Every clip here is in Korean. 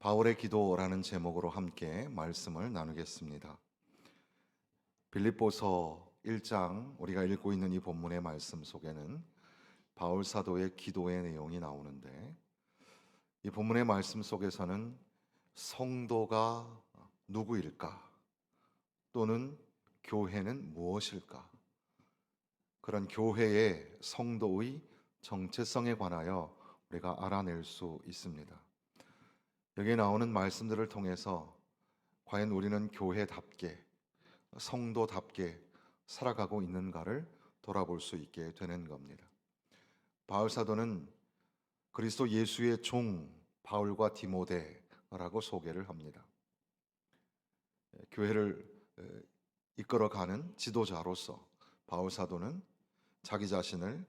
바울의 기도라는 제목으로 함께 말씀을 나누겠습니다. 빌립보서 1장 우리가 읽고 있는 이 본문의 말씀 속에는 바울 사도의 기도의 내용이 나오는데, 이 본문의 말씀 속에서는 성도가 누구일까, 또는 교회는 무엇일까, 그런 교회의 성도의 정체성에 관하여 우리가 알아낼 수 있습니다. 여기에 나오는 말씀들을 통해서 과연 우리는 교회답게, 성도답게 살아가고 있는가를 돌아볼 수 있게 되는 겁니다. 바울 사도는 그리스도 예수의 종 바울과 디모데라고 소개를 합니다. 교회를 이끌어가는 지도자로서 바울 사도는 자기 자신을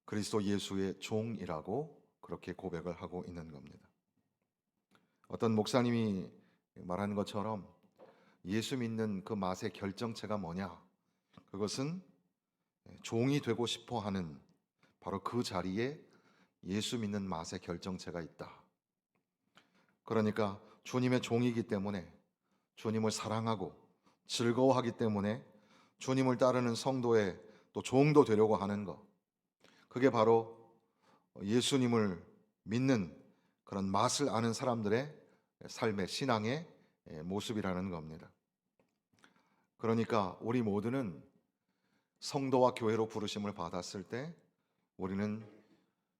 그리스도 예수의 종이라고 그렇게 고백을 하고 있는 겁니다. 어떤 목사님이 말하는 것처럼 예수 믿는 그 맛의 결정체가 뭐냐? 그것은 종이 되고 싶어 하는 바로 그 자리에 예수 믿는 맛의 결정체가 있다. 그러니까 주님의 종이기 때문에, 주님을 사랑하고 즐거워하기 때문에 주님을 따르는 성도의 또 종도 되려고 하는 것, 그게 바로 예수님을 믿는 그런 맛을 아는 사람들의 삶의 신앙의 모습이라는 겁니다. 그러니까 우리 모두는 성도와 교회로 부르심을 받았을 때 우리는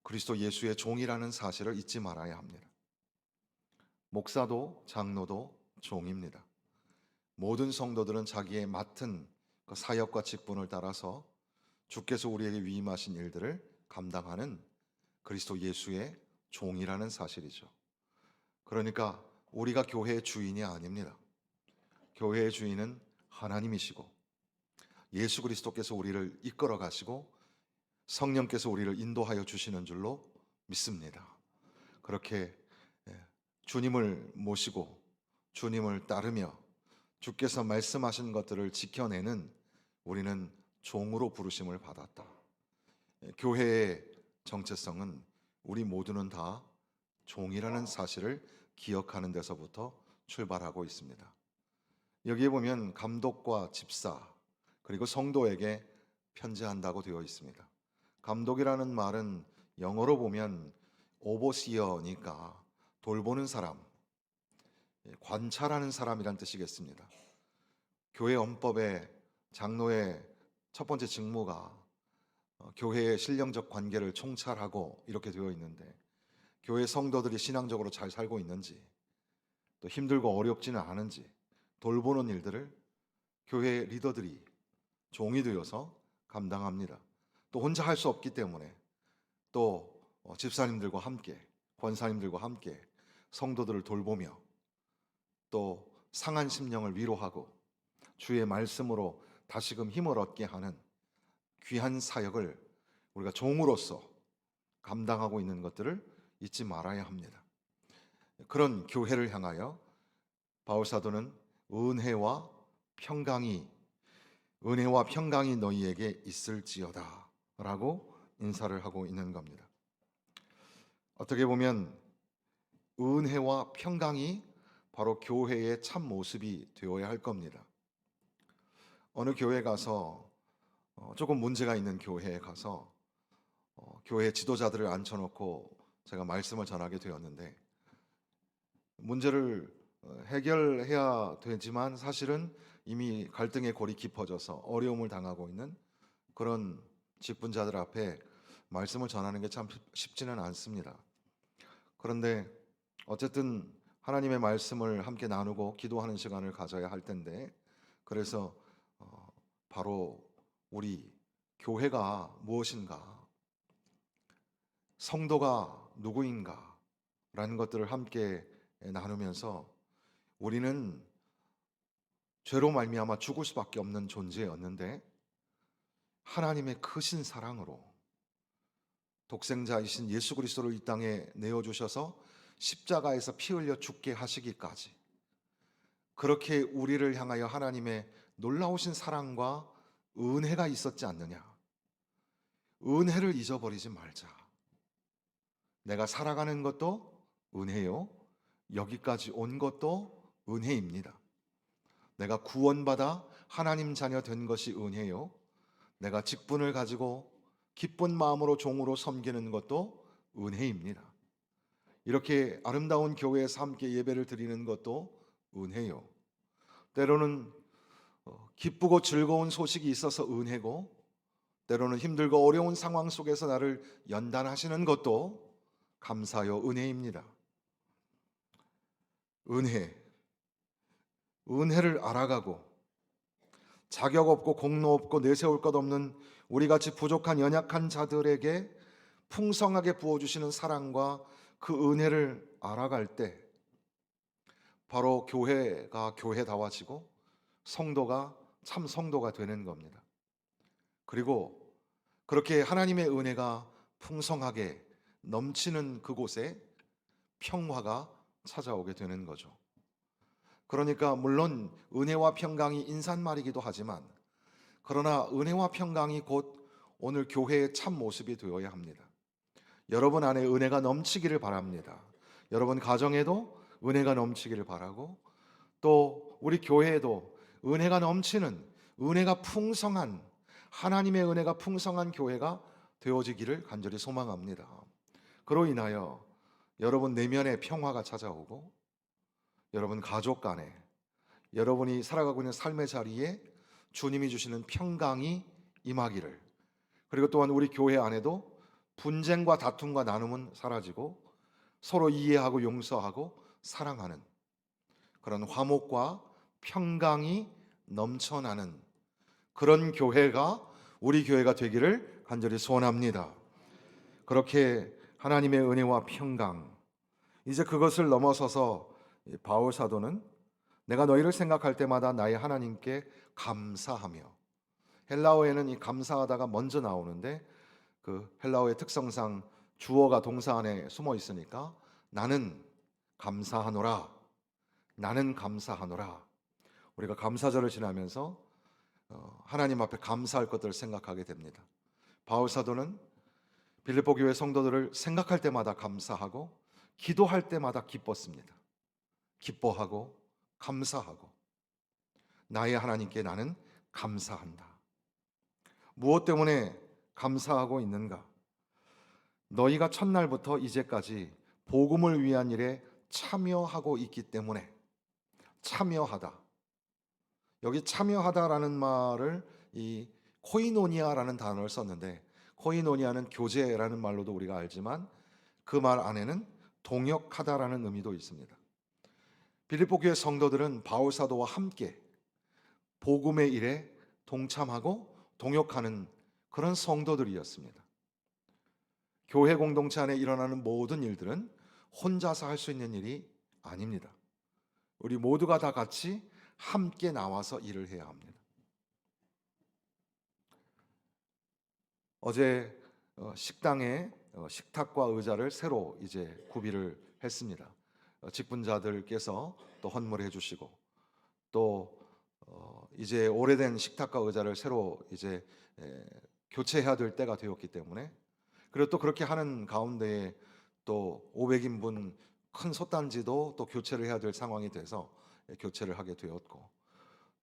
그리스도 예수의 종이라는 사실을 잊지 말아야 합니다. 목사도 장로도 종입니다. 모든 성도들은 자기의 맡은 그 사역과 직분을 따라서 주께서 우리에게 위임하신 일들을 감당하는 그리스도 예수의 종이라는 사실이죠. 그러니까 우리가 교회의 주인이 아닙니다. 교회의 주인은 하나님이시고 예수 그리스도께서 우리를 이끌어 가시고 성령께서 우리를 인도하여 주시는 줄로 믿습니다. 그렇게 주님을 모시고 주님을 따르며 주께서 말씀하신 것들을 지켜내는 우리는 종으로 부르심을 받았다. 교회의 정체성은 우리 모두는 다 종이라는 사실을 기억하는 데서부터 출발하고 있습니다. 여기에 보면 감독과 집사 그리고 성도에게 편지한다고 되어 있습니다. 감독이라는 말은 영어로 보면 오버시어니까 돌보는 사람, 관찰하는 사람이란 뜻이겠습니다. 교회 헌법에 장로의 첫 번째 직무가 교회의 신령적 관계를 총찰하고 이렇게 되어 있는데, 교회 성도들이 신앙적으로 잘 살고 있는지, 또 힘들고 어렵지는 않은지 돌보는 일들을 교회 리더들이 종이 되어서 감당합니다. 또 혼자 할 수 없기 때문에 또 집사님들과 함께, 권사님들과 함께 성도들을 돌보며 또 상한 심령을 위로하고 주의 말씀으로 다시금 힘을 얻게 하는 귀한 사역을 우리가 종으로서 감당하고 있는 것들을 잊지 말아야 합니다. 그런 교회를 향하여 바울 사도는 은혜와 평강이 너희에게 있을지어다 라고 인사를 하고 있는 겁니다. 어떻게 보면 은혜와 평강이 바로 교회의 참 모습이 되어야 할 겁니다. 어느 교회 가서 조금 문제가 있는 교회에 가서 교회 지도자들을 앉혀놓고 제가 말씀을 전하게 되었는데, 문제를 해결해야 되지만 사실은 이미 갈등의 골이 깊어져서 어려움을 당하고 있는 그런 직분자들 앞에 말씀을 전하는 게 참 쉽지는 않습니다. 그런데 어쨌든 하나님의 말씀을 함께 나누고 기도하는 시간을 가져야 할 텐데, 그래서 바로 우리 교회가 무엇인가, 성도가 누구인가 라는 것들을 함께 나누면서 우리는 죄로 말미암아 죽을 수밖에 없는 존재였는데 하나님의 크신 사랑으로 독생자이신 예수 그리스도를 이 땅에 내어주셔서 십자가에서 피 흘려 죽게 하시기까지, 그렇게 우리를 향하여 하나님의 놀라우신 사랑과 은혜가 있었지 않느냐. 은혜를 잊어버리지 말자. 내가 살아가는 것도 은혜요, 여기까지 온 것도 은혜입니다. 내가 구원받아 하나님 자녀 된 것이 은혜요. 내가 직분을 가지고 기쁜 마음으로 종으로 섬기는 것도 은혜입니다. 이렇게 아름다운 교회에서 함께 예배를 드리는 것도 은혜요. 때로는 기쁘고 즐거운 소식이 있어서 은혜고, 때로는 힘들고 어려운 상황 속에서 나를 연단하시는 것도 감사요, 은혜입니다. 은혜를 알아가고 자격 없고 공로 없고 내세울 것 없는 우리같이 부족한 연약한 자들에게 풍성하게 부어주시는 사랑과 그 은혜를 알아갈 때 바로 교회가 교회다워지고 성도가 참 성도가 되는 겁니다. 그리고 그렇게 하나님의 은혜가 풍성하게 넘치는 그곳에 평화가 찾아오게 되는 거죠. 그러니까 물론 은혜와 평강이 인사말이기도 하지만, 그러나 은혜와 평강이 곧 오늘 교회의 참 모습이 되어야 합니다. 여러분 안에 은혜가 넘치기를 바랍니다. 여러분 가정에도 은혜가 넘치기를 바라고, 또 우리 교회에도 은혜가 넘치는, 은혜가 풍성한, 하나님의 은혜가 풍성한 교회가 되어지기를 간절히 소망합니다. 그로 인하여 여러분 내면에 평화가 찾아오고, 여러분 가족 간에, 여러분이 살아가고 있는 삶의 자리에 주님이 주시는 평강이 임하기를, 그리고 또한 우리 교회 안에도 분쟁과 다툼과 나눔은 사라지고 서로 이해하고 용서하고 사랑하는 그런 화목과 평강이 넘쳐나는 그런 교회가 우리 교회가 되기를 간절히 소원합니다. 그렇게 하나님의 은혜와 평강, 이제 그것을 넘어서서 바울 사도는 내가 너희를 생각할 때마다 나의 하나님께 감사하며, 헬라어에는 이 감사하다가 먼저 나오는데 그 헬라어의 특성상 주어가 동사 안에 숨어 있으니까 나는 감사하노라, 나는 감사하노라. 우리가 감사절을 지나면서 하나님 앞에 감사할 것들을 생각하게 됩니다. 바울 사도는 빌립보 교회 성도들을 생각할 때마다 감사하고 기도할 때마다 기뻤습니다. 기뻐하고 감사하고, 나의 하나님께 나는 감사한다. 무엇 때문에 감사하고 있는가? 너희가 첫날부터 이제까지 복음을 위한 일에 참여하고 있기 때문에. 참여하다, 여기 참여하다라는 말을 이 코이노니아라는 단어를 썼는데, 코이노니아는 교제라는 말로도 우리가 알지만 그 말 안에는 동역하다라는 의미도 있습니다. 빌립보 교회 성도들은 바울 사도와 함께 복음의 일에 동참하고 동역하는 그런 성도들이었습니다. 교회 공동체 안에 일어나는 모든 일들은 혼자서 할 수 있는 일이 아닙니다. 우리 모두가 다 같이 함께 나와서 일을 해야 합니다. 어제 식당에 식탁과 의자를 새로 이제 구비를 했습니다. 직분자들께서 또 헌물해 주시고, 또 이제 오래된 식탁과 의자를 새로 이제 교체해야 될 때가 되었기 때문에, 그리고 또 그렇게 하는 가운데에 또 500인분 큰 솥단지도 또 교체를 해야 될 상황이 돼서 교체를 하게 되었고,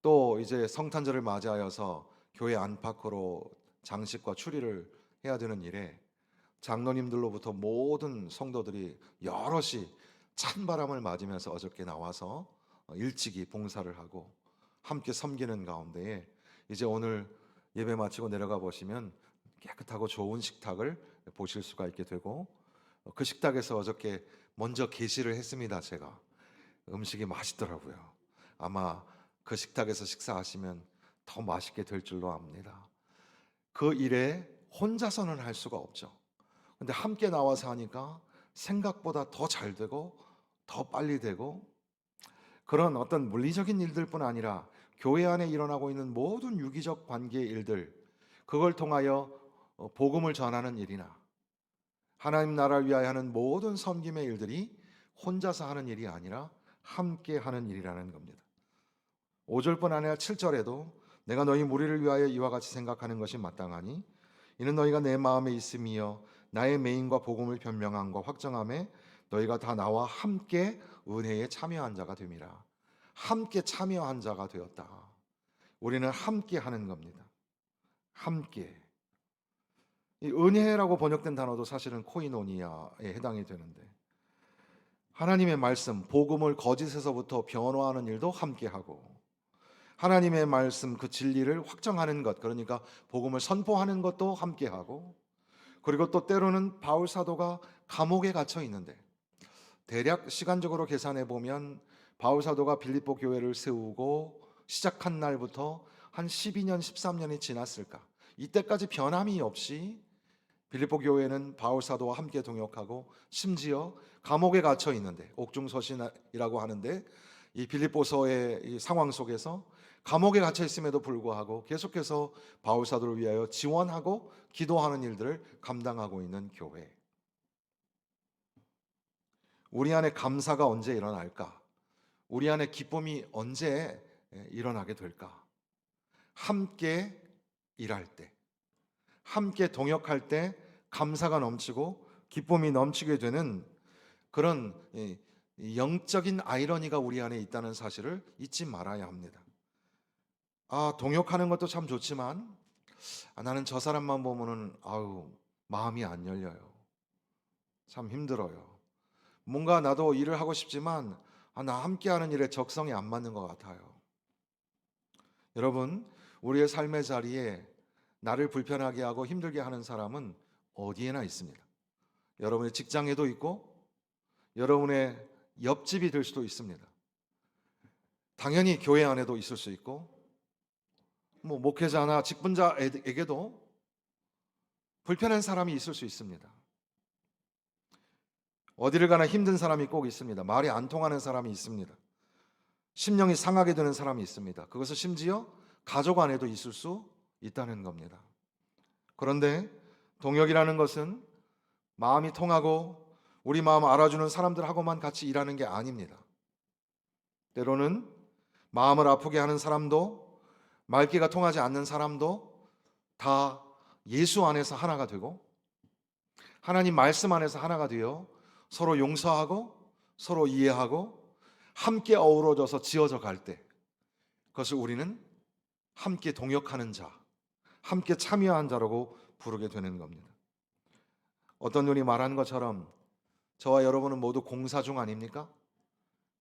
또 이제 성탄절을 맞이하여서 교회 안팎으로 장식과 추리를 해야 되는 일에 장로님들로부터 모든 성도들이 여럿이 찬바람을 맞으면서 어저께 나와서 일찍이 봉사를 하고 함께 섬기는 가운데에 이제 오늘 예배 마치고 내려가 보시면 깨끗하고 좋은 식탁을 보실 수가 있게 되고, 그 식탁에서 어저께 먼저 계시를 했습니다. 제가 음식이 맛있더라고요. 아마 그 식탁에서 식사하시면 더 맛있게 될 줄로 압니다. 그 일에 혼자서는 할 수가 없죠. 근데 함께 나와서 하니까 생각보다 더 잘 되고 더 빨리 되고, 그런 어떤 물리적인 일들뿐 아니라 교회 안에 일어나고 있는 모든 유기적 관계의 일들, 그걸 통하여 복음을 전하는 일이나 하나님 나라를 위하여 하는 모든 섬김의 일들이 혼자서 하는 일이 아니라 함께 하는 일이라는 겁니다. 5절뿐 아니라 7절에도 내가 너희 무리를 위하여 이와 같이 생각하는 것이 마땅하니 이는 너희가 내 마음에 있음이여 나의 맹인과 복음을 변명함과 확정함에 너희가 다 나와 함께 은혜에 참여한 자가 됨이라. 함께 참여한 자가 되었다. 우리는 함께 하는 겁니다. 함께. 이 은혜라고 번역된 단어도 사실은 코이노니아에 해당이 되는데, 하나님의 말씀, 복음을 거짓에서부터 변화하는 일도 함께 하고, 하나님의 말씀 그 진리를 확정하는 것, 그러니까 복음을 선포하는 것도 함께 하고, 그리고 또 때로는 바울 사도가 감옥에 갇혀 있는데, 대략 시간적으로 계산해 보면 바울 사도가 빌립보 교회를 세우고 시작한 날부터 한 12년, 13년이 지났을까? 이때까지 변함이 없이 빌립보 교회는 바울 사도와 함께 동역하고, 심지어 감옥에 갇혀 있는데, 옥중서신이라고 하는데, 이 빌립보서의 이 상황 속에서 감옥에 갇혀 있음에도 불구하고 계속해서 바울 사도를 위하여 지원하고 기도하는 일들을 감당하고 있는 교회. 우리 안에 감사가 언제 일어날까? 우리 안에 기쁨이 언제 일어나게 될까? 함께 일할 때, 함께 동역할 때 감사가 넘치고 기쁨이 넘치게 되는 그런 영적인 아이러니가 우리 안에 있다는 사실을 잊지 말아야 합니다. 동역하는 것도 참 좋지만, 나는 저 사람만 보면은 마음이 안 열려요. 참 힘들어요. 뭔가 나도 일을 하고 싶지만 나 함께하는 일에 적성이 안 맞는 것 같아요. 여러분, 우리의 삶의 자리에 나를 불편하게 하고 힘들게 하는 사람은 어디에나 있습니다. 여러분의 직장에도 있고, 여러분의 옆집이 될 수도 있습니다. 당연히 교회 안에도 있을 수 있고, 목회자나 직분자에게도 불편한 사람이 있을 수 있습니다. 어디를 가나 힘든 사람이 꼭 있습니다. 말이 안 통하는 사람이 있습니다. 심령이 상하게 되는 사람이 있습니다. 그것은 심지어 가족 안에도 있을 수 있다는 겁니다. 그런데 동역이라는 것은 마음이 통하고 우리 마음 알아주는 사람들하고만 같이 일하는 게 아닙니다. 때로는 마음을 아프게 하는 사람도, 말귀가 통하지 않는 사람도 다 예수 안에서 하나가 되고, 하나님 말씀 안에서 하나가 되어 서로 용서하고 서로 이해하고 함께 어우러져서 지어져 갈 때, 그것을 우리는 함께 동역하는 자, 함께 참여한 자라고 부르게 되는 겁니다. 어떤 분이 말한 것처럼 저와 여러분은 모두 공사 중 아닙니까?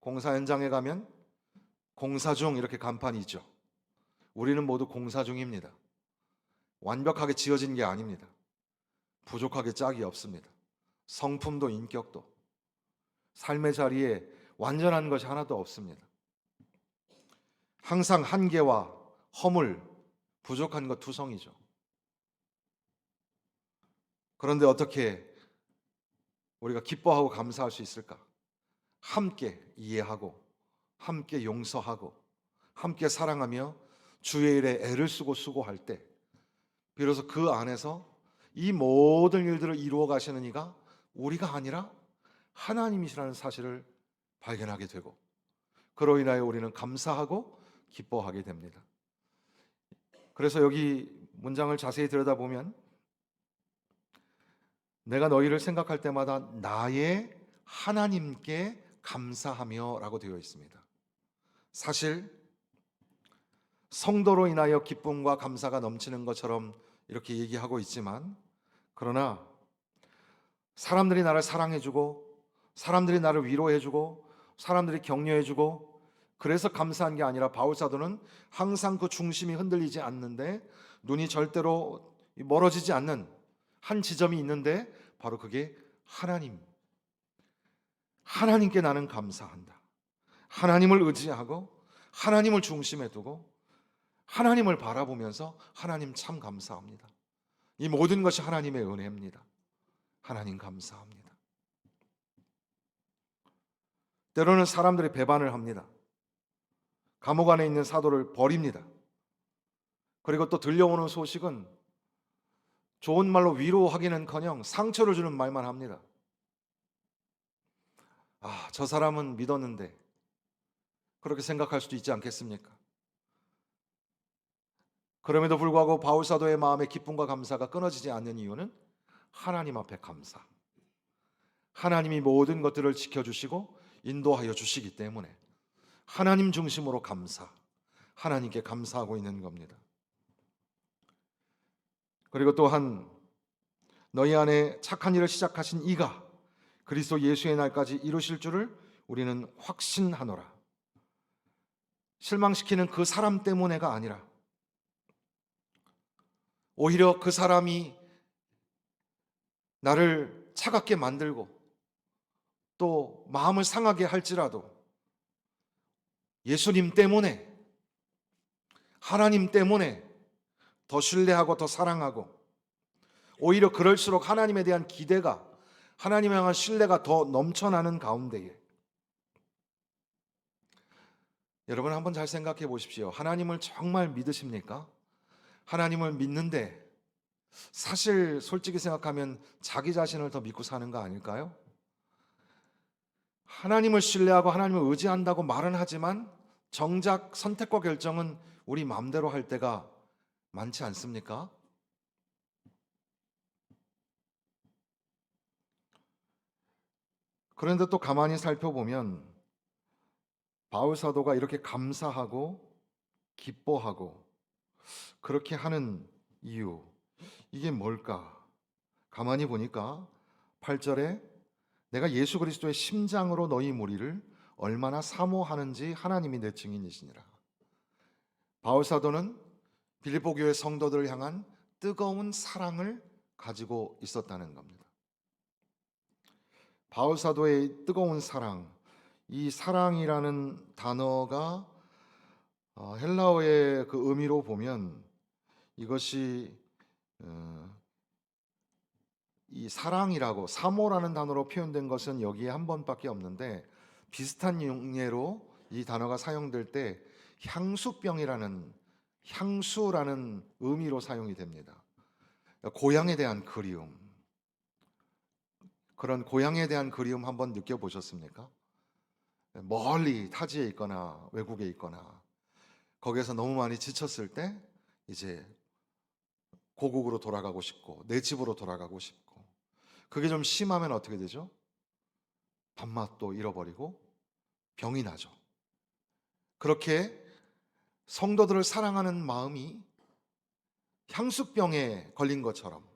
공사 현장에 가면 공사 중 이렇게 간판이 있죠. 우리는 모두 공사 중입니다. 완벽하게 지어진 게 아닙니다. 부족하게 짝이 없습니다. 성품도 인격도, 삶의 자리에 완전한 것이 하나도 없습니다. 항상 한계와 허물, 부족한 것 투성이죠. 그런데 어떻게 우리가 기뻐하고 감사할 수 있을까? 함께 이해하고, 함께 용서하고, 함께 사랑하며 주의 일에 애를 쓰고 수고할 때, 비로소 그 안에서 이 모든 일들을 이루어 가시는 이가 우리가 아니라 하나님이시라는 사실을 발견하게 되고, 그로 인하여 우리는 감사하고 기뻐하게 됩니다. 그래서 여기 문장을 자세히 들여다보면 내가 너희를 생각할 때마다 나의 하나님께 감사하며 라고 되어 있습니다. 사실 성도로 인하여 기쁨과 감사가 넘치는 것처럼 이렇게 얘기하고 있지만, 그러나 사람들이 나를 사랑해주고, 사람들이 나를 위로해주고, 사람들이 격려해주고, 그래서 감사한 게 아니라 바울 사도는 항상 그 중심이 흔들리지 않는데, 눈이 절대로 멀어지지 않는 한 지점이 있는데, 바로 그게 하나님께 나는 감사한다. 하나님을 의지하고 하나님을 중심에 두고 하나님을 바라보면서 하나님 참 감사합니다. 이 모든 것이 하나님의 은혜입니다. 하나님 감사합니다. 때로는 사람들이 배반을 합니다. 감옥 안에 있는 사도를 버립니다. 그리고 또 들려오는 소식은 좋은 말로 위로하기는커녕 상처를 주는 말만 합니다. 저 사람은 믿었는데, 그렇게 생각할 수도 있지 않겠습니까? 그럼에도 불구하고 바울 사도의 마음의 기쁨과 감사가 끊어지지 않는 이유는 하나님 앞에 감사, 하나님이 모든 것들을 지켜주시고 인도하여 주시기 때문에 하나님 중심으로 하나님께 감사하고 있는 겁니다. 그리고 또한 너희 안에 착한 일을 시작하신 이가 그리스도 예수의 날까지 이루실 줄을 우리는 확신하노라. 실망시키는 그 사람 때문에가 아니라 오히려 그 사람이 나를 차갑게 만들고 또 마음을 상하게 할지라도 예수님 때문에, 하나님 때문에 더 신뢰하고 더 사랑하고, 오히려 그럴수록 하나님에 대한 기대가, 하나님에 대한 신뢰가 더 넘쳐나는 가운데에 여러분 한번 잘 생각해 보십시오. 하나님을 정말 믿으십니까? 하나님을 믿는데 사실 솔직히 생각하면 자기 자신을 더 믿고 사는 거 아닐까요? 하나님을 신뢰하고 하나님을 의지한다고 말은 하지만 정작 선택과 결정은 우리 마음대로 할 때가 많지 않습니까? 그런데 또 가만히 살펴보면 바울 사도가 이렇게 감사하고 기뻐하고 그렇게 하는 이유, 이게 뭘까? 가만히 보니까 8절에 내가 예수 그리스도의 심장으로 너희 무리를 얼마나 사모하는지 하나님이 내 증인이시니라. 바울 사도는 빌립보 교회 성도들을 향한 뜨거운 사랑을 가지고 있었다는 겁니다. 바울 사도의 뜨거운 사랑, 이 사랑이라는 단어가 헬라어의 그 의미로 보면 이것이 이 사랑이라고 사모라는 단어로 표현된 것은 여기에 한 번밖에 없는데 비슷한 용례로 이 단어가 사용될 때 향수라는 의미로 사용이 됩니다. 고향에 대한 그리움, 그런 고향에 대한 그리움 한번 느껴보셨습니까? 멀리 타지에 있거나 외국에 있거나 거기에서 너무 많이 지쳤을 때 이제 고국으로 돌아가고 싶고 내 집으로 돌아가고 싶고, 그게 좀 심하면 어떻게 되죠? 밥맛도 잃어버리고 병이 나죠. 그렇게 성도들을 사랑하는 마음이 향수병에 걸린 것처럼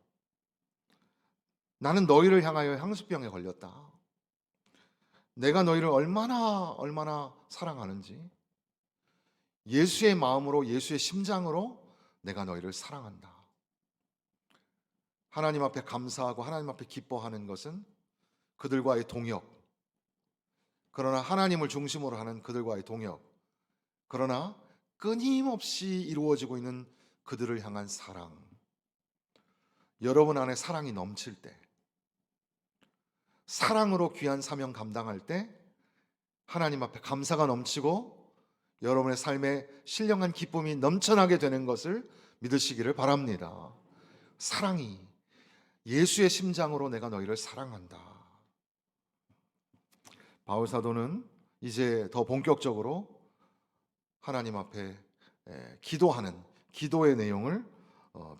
나는 너희를 향하여 향수병에 걸렸다. 내가 너희를 얼마나 사랑하는지, 예수의 마음으로 예수의 심장으로 내가 너희를 사랑한다. 하나님 앞에 감사하고 하나님 앞에 기뻐하는 것은 그들과의 동역, 그러나 하나님을 중심으로 하는 그들과의 동역, 그러나 끊임없이 이루어지고 있는 그들을 향한 사랑. 여러분 안에 사랑이 넘칠 때, 사랑으로 귀한 사명 감당할 때 하나님 앞에 감사가 넘치고 여러분의 삶에 신령한 기쁨이 넘쳐나게 되는 것을 믿으시기를 바랍니다. 사랑이 예수의 심장으로 내가 너희를 사랑한다. 바울 사도는 이제 더 본격적으로 하나님 앞에 기도하는 기도의 내용을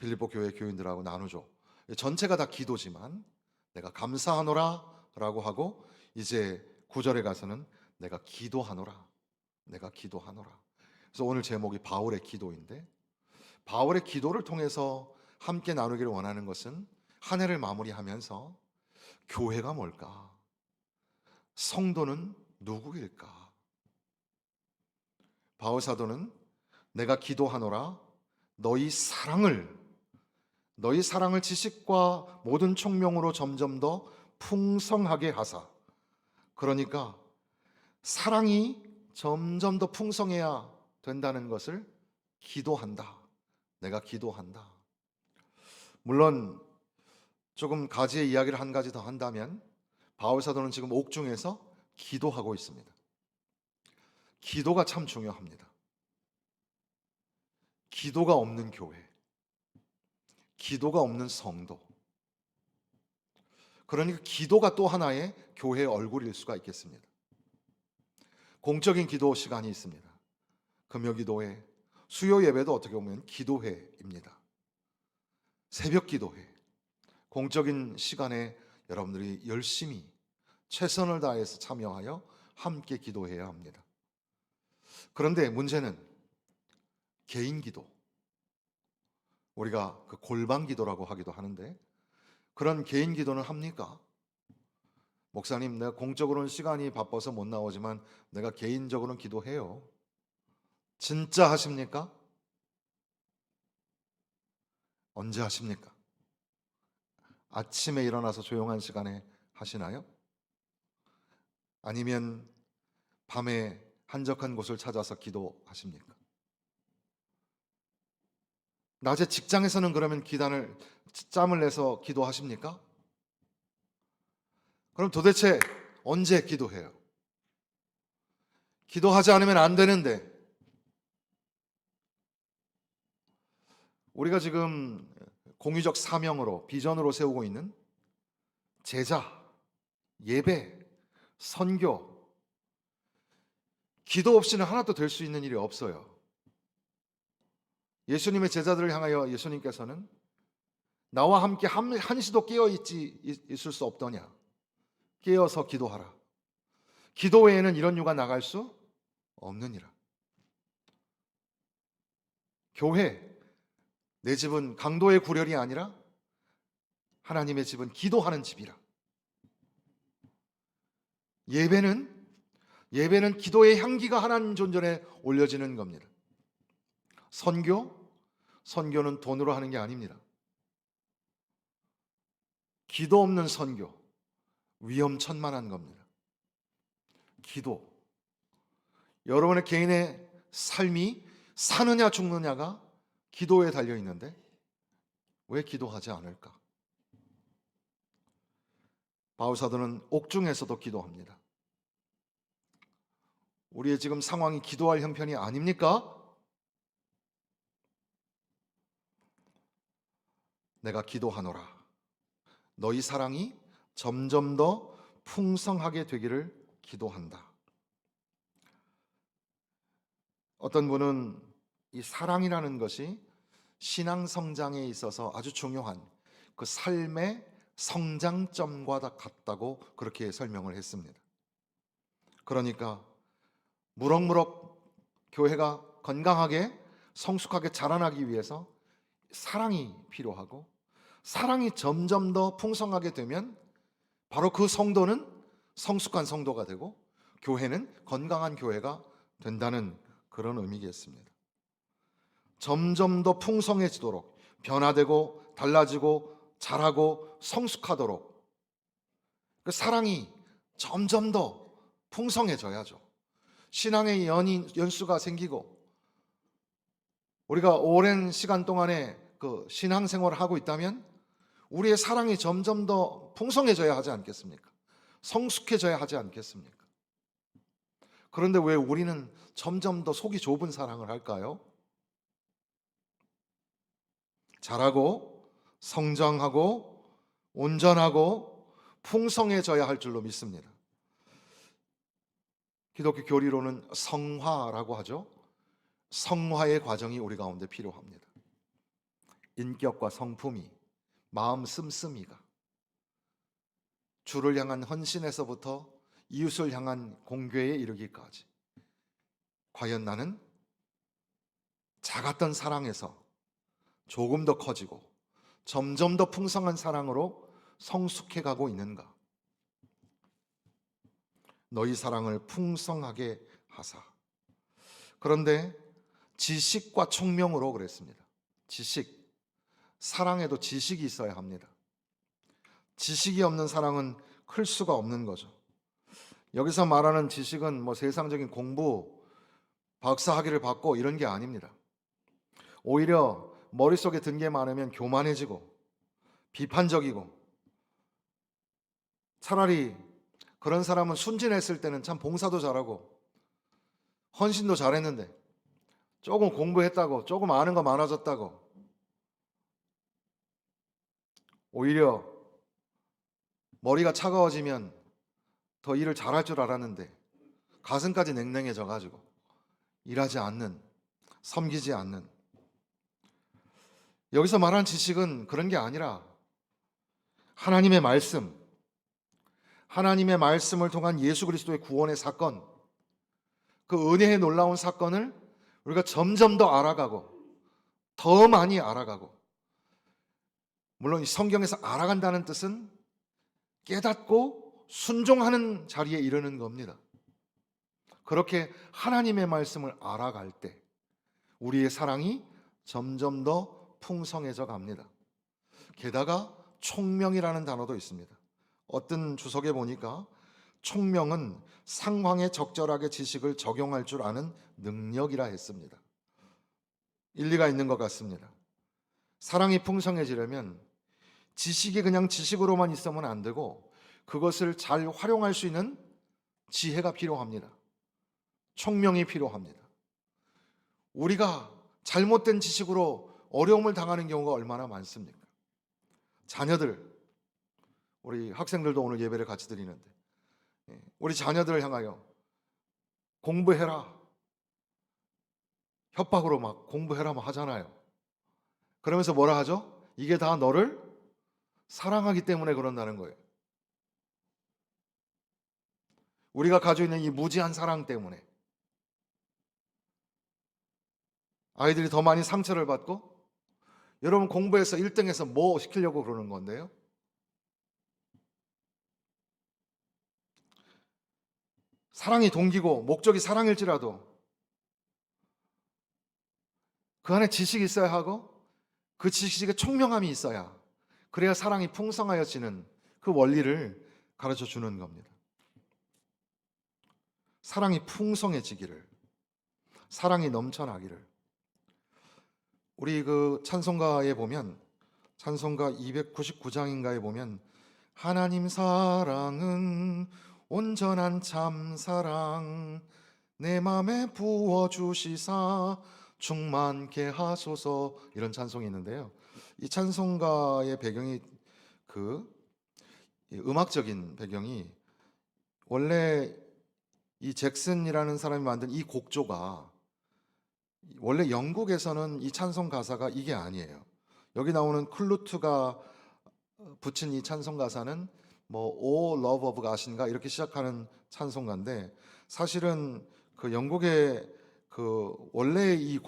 빌립보 교회 교인들하고 나누죠. 전체가 다 기도지만 내가 감사하노라 라고 하고 이제 9절에 가서는 내가 기도하노라. 그래서 오늘 제목이 바울의 기도인데, 바울의 기도를 통해서 함께 나누기를 원하는 것은 한 해를 마무리하면서 교회가 뭘까? 성도는 누구일까? 바울 사도는 내가 기도하노라 너희 사랑을 지식과 모든 총명으로 점점 더 풍성하게 하사, 그러니까 사랑이 점점 더 풍성해야 된다는 것을 기도한다. 내가 기도한다. 물론 조금 가지의 이야기를 한 가지 더 한다면 바울 사도는 지금 옥중에서 기도하고 있습니다. 기도가 참 중요합니다. 기도가 없는 교회, 기도가 없는 성도, 그러니까 기도가 또 하나의 교회의 얼굴일 수가 있겠습니다. 공적인 기도 시간이 있습니다. 금요 기도회, 수요 예배도 어떻게 보면 기도회입니다. 새벽 기도회, 공적인 시간에 여러분들이 열심히 최선을 다해서 참여하여 함께 기도해야 합니다. 그런데 문제는 개인 기도, 우리가 그 골방 기도라고 하기도 하는데, 그런 개인 기도는 합니까? 목사님, 내가 공적으로는 시간이 바빠서 못 나오지만 내가 개인적으로는 기도해요. 진짜 하십니까? 언제 하십니까? 아침에 일어나서 조용한 시간에 하시나요? 아니면 밤에 한적한 곳을 찾아서 기도하십니까? 낮에 직장에서는 그러면 짬을 내서 기도하십니까? 그럼 도대체 언제 기도해요? 기도하지 않으면 안 되는데, 우리가 지금 공유적 사명으로, 비전으로 세우고 있는 제자, 예배, 선교, 기도 없이는 하나도 될 수 있는 일이 없어요. 예수님의 제자들을 향하여 예수님께서는 나와 함께 한시도 있을 수 없더냐? 깨어서 기도하라. 기도 외에는 이런 유가 나갈 수 없느니라. 교회, 내 집은 강도의 구렬이 아니라 하나님의 집은 기도하는 집이라. 예배는 기도의 향기가 하나님 존전에 올려지는 겁니다. 선교는 돈으로 하는 게 아닙니다. 기도 없는 선교, 위험천만한 겁니다. 기도, 여러분의 개인의 삶이 사느냐 죽느냐가 기도에 달려 있는데 왜 기도하지 않을까? 바울사도는 옥중에서도 기도합니다. 우리의 지금 상황이 기도할 형편이 아닙니까? 내가 기도하노라. 너희 사랑이 점점 더 풍성하게 되기를 기도한다. 어떤 분은 이 사랑이라는 것이 신앙 성장에 있어서 아주 중요한 그 삶의 성장점과 같다고 그렇게 설명을 했습니다. 그러니까 무럭무럭 교회가 건강하게 성숙하게 자라나기 위해서 사랑이 필요하고, 사랑이 점점 더 풍성하게 되면 바로 그 성도는 성숙한 성도가 되고 교회는 건강한 교회가 된다는 그런 의미겠습니다. 점점 더 풍성해지도록, 변화되고 달라지고 자라고 성숙하도록 그 사랑이 점점 더 풍성해져야죠. 신앙의 연수가 생기고 우리가 오랜 시간 동안에 그 신앙생활을 하고 있다면 우리의 사랑이 점점 더 풍성해져야 하지 않겠습니까? 성숙해져야 하지 않겠습니까? 그런데 왜 우리는 점점 더 속이 좁은 사랑을 할까요? 자라고 성장하고 온전하고 풍성해져야 할 줄로 믿습니다. 기독교 교리로는 성화라고 하죠. 성화의 과정이 우리 가운데 필요합니다. 인격과 성품이, 마음 씀씀이가, 주를 향한 헌신에서부터 이웃을 향한 공교에 이르기까지, 과연 나는 작았던 사랑에서 조금 더 커지고 점점 더 풍성한 사랑으로 성숙해 가고 있는가? 너희 사랑을 풍성하게 하사. 그런데 지식과 총명으로 그랬습니다. 지식, 사랑에도 지식이 있어야 합니다. 지식이 없는 사랑은 클 수가 없는 거죠. 여기서 말하는 지식은 뭐 세상적인 공부, 박사 학위를 받고 이런 게 아닙니다. 오히려 머릿속에 든 게 많으면 교만해지고 비판적이고, 차라리 그런 사람은 순진했을 때는 참 봉사도 잘하고 헌신도 잘했는데 조금 공부했다고, 조금 아는 거 많아졌다고 오히려 머리가 차가워지면 더 일을 잘할 줄 알았는데 가슴까지 냉랭해져 가지고 일하지 않는, 섬기지 않는. 여기서 말하는 지식은 그런 게 아니라 하나님의 말씀, 하나님의 말씀을 통한 예수 그리스도의 구원의 사건, 그 은혜의 놀라운 사건을 우리가 점점 더 알아가고 더 많이 알아가고, 물론 이 성경에서 알아간다는 뜻은 깨닫고 순종하는 자리에 이르는 겁니다. 그렇게 하나님의 말씀을 알아갈 때 우리의 사랑이 점점 더 풍성해져 갑니다. 게다가 총명이라는 단어도 있습니다. 어떤 주석에 보니까 총명은 상황에 적절하게 지식을 적용할 줄 아는 능력이라 했습니다. 일리가 있는 것 같습니다. 사랑이 풍성해지려면 지식이 그냥 지식으로만 있으면 안 되고 그것을 잘 활용할 수 있는 지혜가 필요합니다. 총명이 필요합니다. 우리가 잘못된 지식으로 어려움을 당하는 경우가 얼마나 많습니까? 자녀들, 우리 학생들도 오늘 예배를 같이 드리는데 우리 자녀들을 향하여 공부해라, 협박으로 막 공부해라 막 하잖아요. 그러면서 뭐라 하죠? 이게 다 너를 사랑하기 때문에 그런다는 거예요. 우리가 가지고 있는 이 무지한 사랑 때문에 아이들이 더 많이 상처를 받고, 여러분 공부해서 1등해서 뭐 시키려고 그러는 건데요? 사랑이 동기고 목적이 사랑일지라도 그 안에 지식이 있어야 하고 그 지식에 총명함이 있어야, 그래야 사랑이 풍성하여지는 그 원리를 가르쳐 주는 겁니다. 사랑이 풍성해지기를, 사랑이 넘쳐나기를. 우리 그 찬송가에 보면, 찬송가 299장인가에 보면 하나님 사랑은 온전한 참사랑 내 맘에 부어주시사 충만케 하소서, 이런 찬송이 있는데요. 이 찬송가의 배경이, 그 음악적인 배경이, 원래 이 잭슨이라는 사람이 만든 이 곡조가 원래 영국에서는 이 찬송 가사가 이게 아니에요. 여기 나오는 클루트가 붙인 이 찬송 가사는 뭐 Oh Love of God인가 이렇게 시작하는 찬송가인데, 사실은 그 영국의 그 원래 이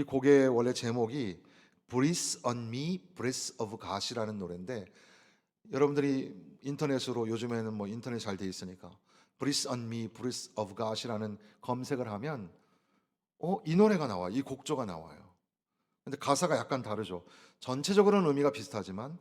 곡의 원래 제목이 Breathe on Me, Breath of God이라는 노래인데, 여러분들이 인터넷으로, 요즘에는 뭐 인터넷 잘 돼 있으니까 Breathe on Me, Breath of God이라는 검색을 하면 이 노래가 나와요. 이 곡조가 나와요. 근데 가사가 약간 다르죠. 전체적으로는 의미가 비슷하지만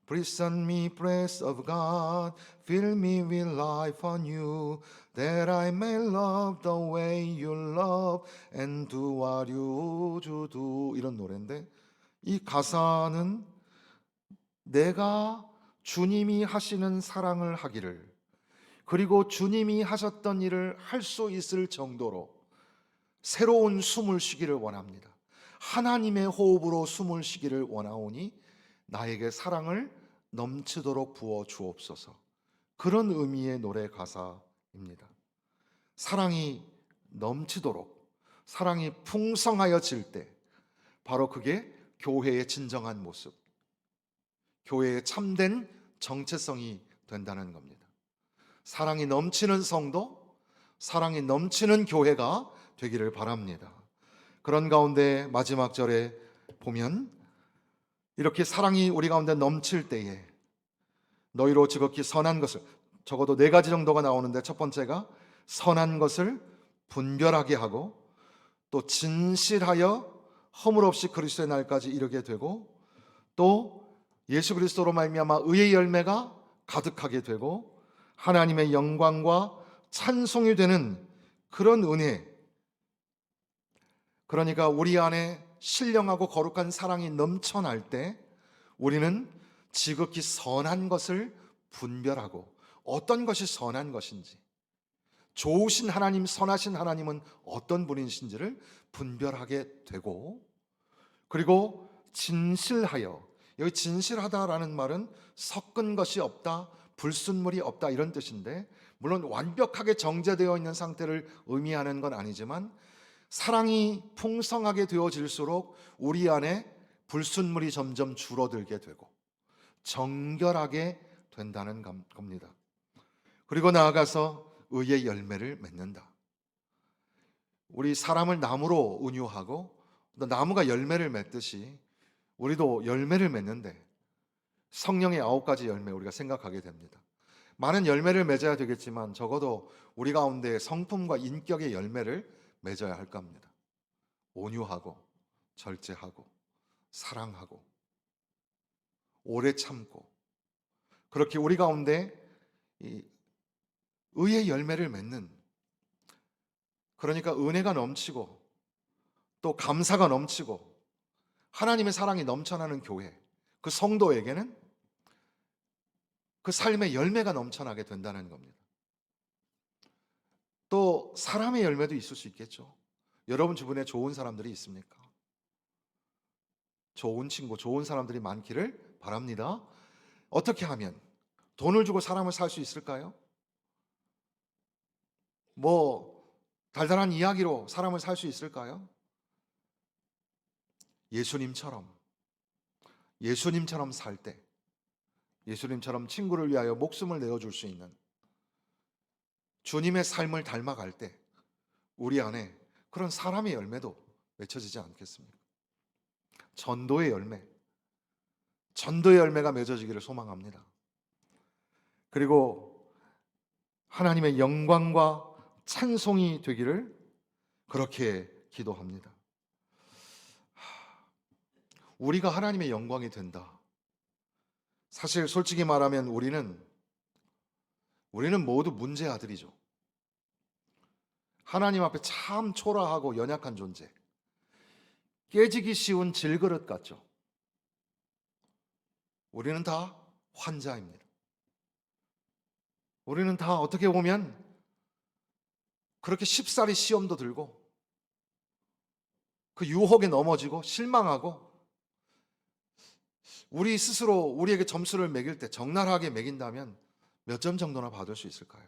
Breathe on me, breath of God, fill me with life anew, that I may love the way you love and do what you do, 이런 노래인데, 이 가사는 내가 주님이 하시는 사랑을 하기를, 그리고 주님이 하셨던 일을 할 수 있을 정도로 새로운 숨을 쉬기를 원합니다. 하나님의 호흡으로 숨을 쉬기를 원하오니 나에게 사랑을 넘치도록 부어 주옵소서. 그런 의미의 노래 가사입니다. 사랑이 넘치도록, 사랑이 풍성하여질 때 바로 그게 교회의 진정한 모습, 교회의 참된 정체성이 된다는 겁니다. 사랑이 넘치는 성도, 사랑이 넘치는 교회가 되기를 바랍니다. 그런 가운데 마지막 절에 보면 이렇게 사랑이 우리 가운데 넘칠 때에 너희로 지극히 선한 것을, 적어도 4가지 정도가 나오는데, 첫 번째가 선한 것을 분별하게 하고, 또 진실하여 허물 없이 그리스도의 날까지 이르게 되고, 또 예수 그리스도로 말미암아 의의 열매가 가득하게 되고 하나님의 영광과 찬송이 되는 그런 은혜, 그러니까 우리 안에 신령하고 거룩한 사랑이 넘쳐날 때 우리는 지극히 선한 것을 분별하고, 어떤 것이 선한 것인지, 좋으신 하나님, 선하신 하나님은 어떤 분이신지를 분별하게 되고, 그리고 진실하여, 여기 진실하다라는 말은 섞은 것이 없다, 불순물이 없다 이런 뜻인데, 물론 완벽하게 정제되어 있는 상태를 의미하는 건 아니지만 사랑이 풍성하게 되어질수록 우리 안에 불순물이 점점 줄어들게 되고 정결하게 된다는 겁니다. 그리고 나아가서 의의 열매를 맺는다. 우리 사람을 나무로 은유하고 또 나무가 열매를 맺듯이 우리도 열매를 맺는데 성령의 9가지 열매 우리가 생각하게 됩니다. 많은 열매를 맺어야 되겠지만 적어도 우리 가운데 성품과 인격의 열매를 맺어야 할 겁니다. 온유하고 절제하고 사랑하고 오래 참고, 그렇게 우리 가운데 이 의의 열매를 맺는, 그러니까 은혜가 넘치고 또 감사가 넘치고 하나님의 사랑이 넘쳐나는 교회, 그 성도에게는 그 삶의 열매가 넘쳐나게 된다는 겁니다. 또 사람의 열매도 있을 수 있겠죠. 여러분 주변에 좋은 사람들이 있습니까? 좋은 친구, 좋은 사람들이 많기를 바랍니다. 어떻게 하면 돈을 주고 사람을 살 수 있을까요? 뭐 달달한 이야기로 사람을 살 수 있을까요? 예수님처럼 살 때, 예수님처럼 친구를 위하여 목숨을 내어줄 수 있는 주님의 삶을 닮아갈 때 우리 안에 그런 사람의 열매도 맺혀지지 않겠습니까? 전도의 열매가 맺어지기를 소망합니다. 그리고 하나님의 영광과 찬송이 되기를 그렇게 기도합니다. 우리가 하나님의 영광이 된다. 사실 솔직히 말하면 우리는 모두 문제 아들이죠. 하나님 앞에 참 초라하고 연약한 존재, 깨지기 쉬운 질그릇 같죠. 우리는 다 환자입니다. 우리는 다 어떻게 보면 그렇게 쉽사리 시험도 들고 그 유혹에 넘어지고 실망하고, 우리 스스로 우리에게 점수를 매길 때 적나라하게 매긴다면 몇 점 정도나 받을 수 있을까요?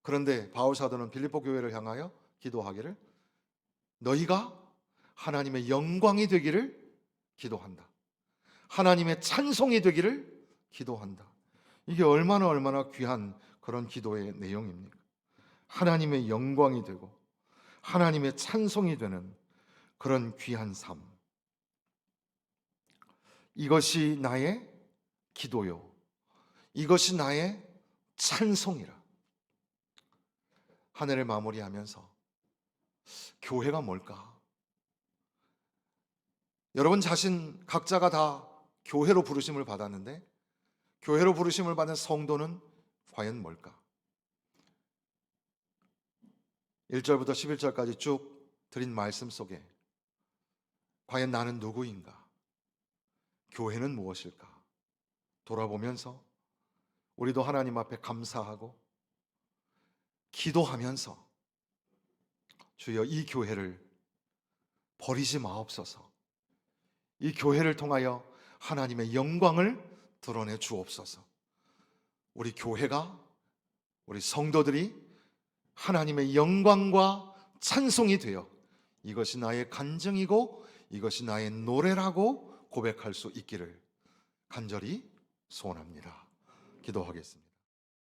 그런데 바울 사도는 빌립보 교회를 향하여 기도하기를 너희가 하나님의 영광이 되기를 기도한다. 하나님의 찬송이 되기를 기도한다. 이게 얼마나 귀한 그런 기도의 내용입니까? 하나님의 영광이 되고 하나님의 찬송이 되는 그런 귀한 삶. 이것이 나의 기도요. 이것이 나의 찬송이라. 한 해를 마무리하면서 교회가 뭘까? 여러분 자신 각자가 다 교회로 부르심을 받았는데 교회로 부르심을 받은 성도는 과연 뭘까? 1절부터 11절까지 쭉 드린 말씀 속에 과연 나는 누구인가? 교회는 무엇일까? 돌아보면서 우리도 하나님 앞에 감사하고 기도하면서 주여 이 교회를 버리지 마옵소서. 이 교회를 통하여 하나님의 영광을 드러내 주옵소서. 우리 교회가, 우리 성도들이 하나님의 영광과 찬송이 되어 이것이 나의 간증이고 이것이 나의 노래라고 고백할 수 있기를 간절히 소원합니다. 기도하겠습니다.